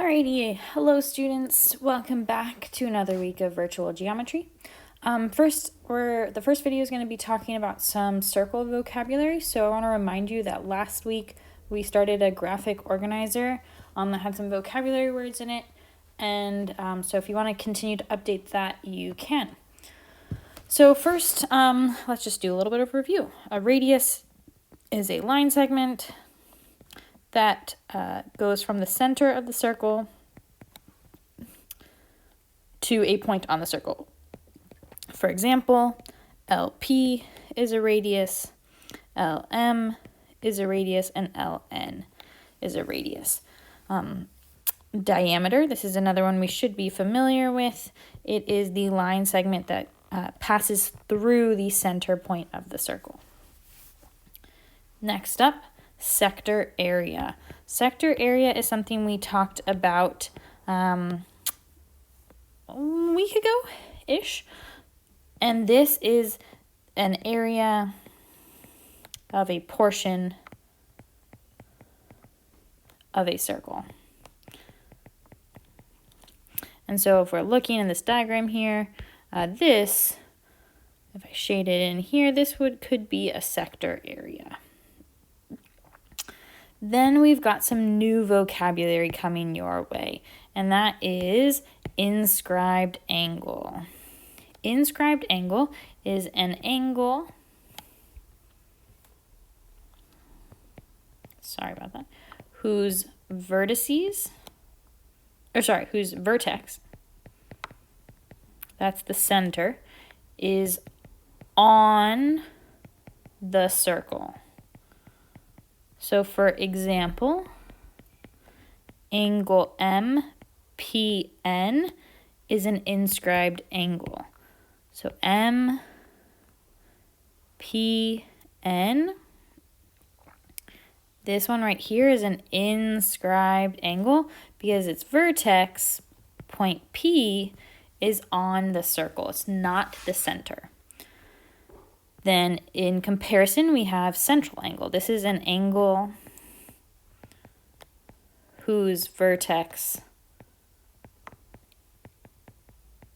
Alrighty, hello students. Welcome back to another week of virtual geometry. The first video is going to be talking about some circle vocabulary. So I want to remind you that last week we started a graphic organizer that had some vocabulary words in it. And so if you want to continue to update that, you can. So first, let's just do a little bit of review. A radius is a line segment that goes from the center of the circle to a point on the circle. For example, LP is a radius, LM is a radius, and LN is a radius. Diameter, this is another one we should be familiar with. It is the line segment that passes through the center point of the circle. Next up, sector area. Sector area is something we talked about a week ago-ish. And this is an area of a portion of a circle. And so if we're looking in this diagram here, if I shade it in here, this could be a sector area. Then we've got some new vocabulary coming your way, and that is inscribed angle. Inscribed angle is an angle, whose vertex, that's the center, is on the circle. So for example, angle MPN is an inscribed angle. So MPN, this one right here is an inscribed angle because its vertex, point P, is on the circle. It's not the center. Then in comparison, we have central angle. This is an angle whose vertex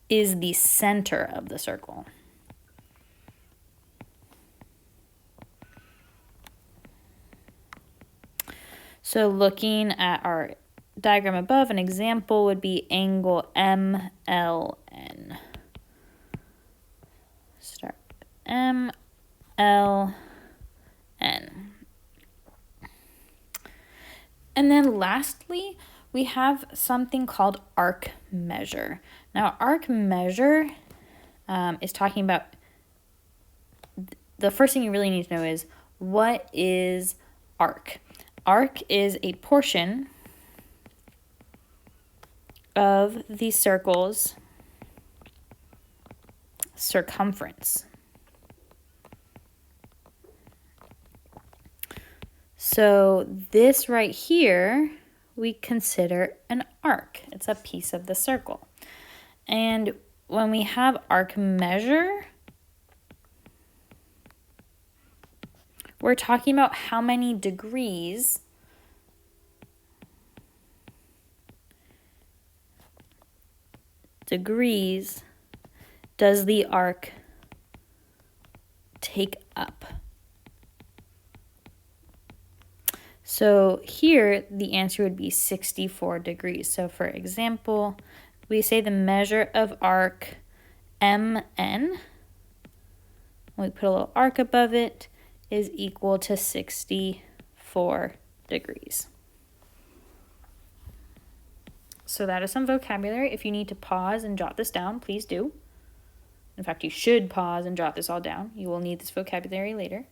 is the center of the circle. So looking at our diagram above, an example would be angle MLN. Start MLN. And then lastly, we have something called arc measure. Now, arc measure is talking about, the first thing you really need to know is, what is arc? Arc is a portion of the circle's circumference. So this right here, we consider an arc. It's a piece of the circle. And when we have arc measure, we're talking about how many degrees does the arc take up. So here, the answer would be 64 degrees. So for example, we say the measure of arc MN, we put a little arc above it, is equal to 64 degrees. So that is some vocabulary. If you need to pause and jot this down, please do. In fact, you should pause and jot this all down. You will need this vocabulary later.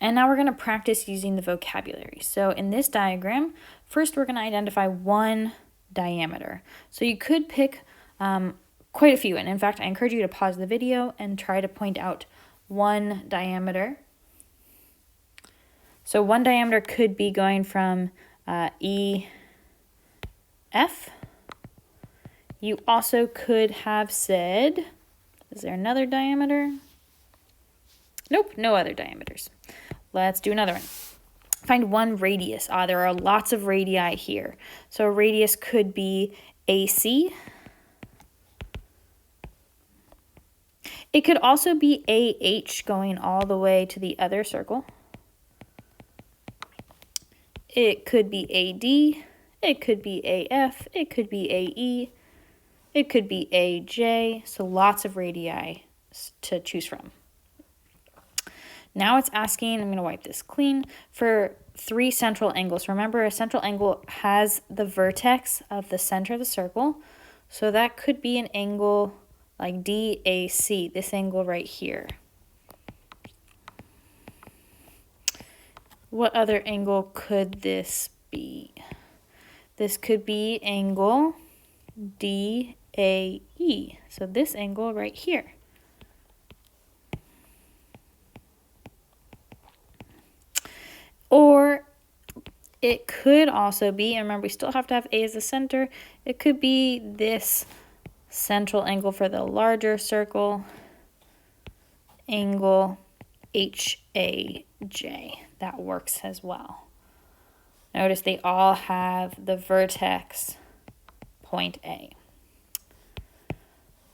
And now we're going to practice using the vocabulary. So in this diagram, first we're going to identify one diameter. So you could pick quite a few. And in fact, I encourage you to pause the video and try to point out one diameter. So one diameter could be going from EF. You also could have said, is there another diameter? Nope, no other diameters. Let's do another one. Find one radius. There are lots of radii here. So a radius could be AC. It could also be AH going all the way to the other circle. It could be AD. It could be AF. It could be AE. It could be AJ. So lots of radii to choose from. Now it's asking, I'm going to wipe this clean, for 3 central angles. Remember, a central angle has the vertex of the center of the circle. So that could be an angle like DAC, this angle right here. What other angle could this be? This could be angle DAE. So this angle right here. Or it could also be, and remember we still have to have A as the center, it could be this central angle for the larger circle, angle HAJ. That works as well. Notice they all have the vertex point A.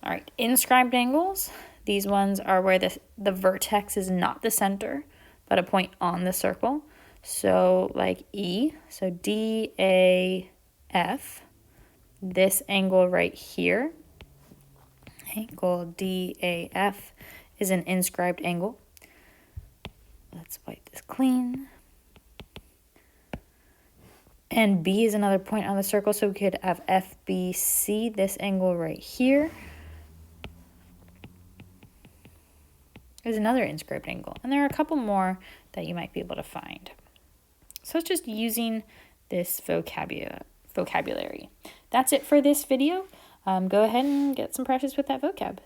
All right, inscribed angles. These ones are where the vertex is not the center, but a point on the circle. So like E, so DAF, this angle right here, angle DAF is an inscribed angle. Let's wipe this clean. And B is another point on the circle, so we could have FBC, this angle right here, is another inscribed angle. And there are a couple more that you might be able to find. So it's just using this vocabulary. That's it for this video. Go ahead and get some practice with that vocab.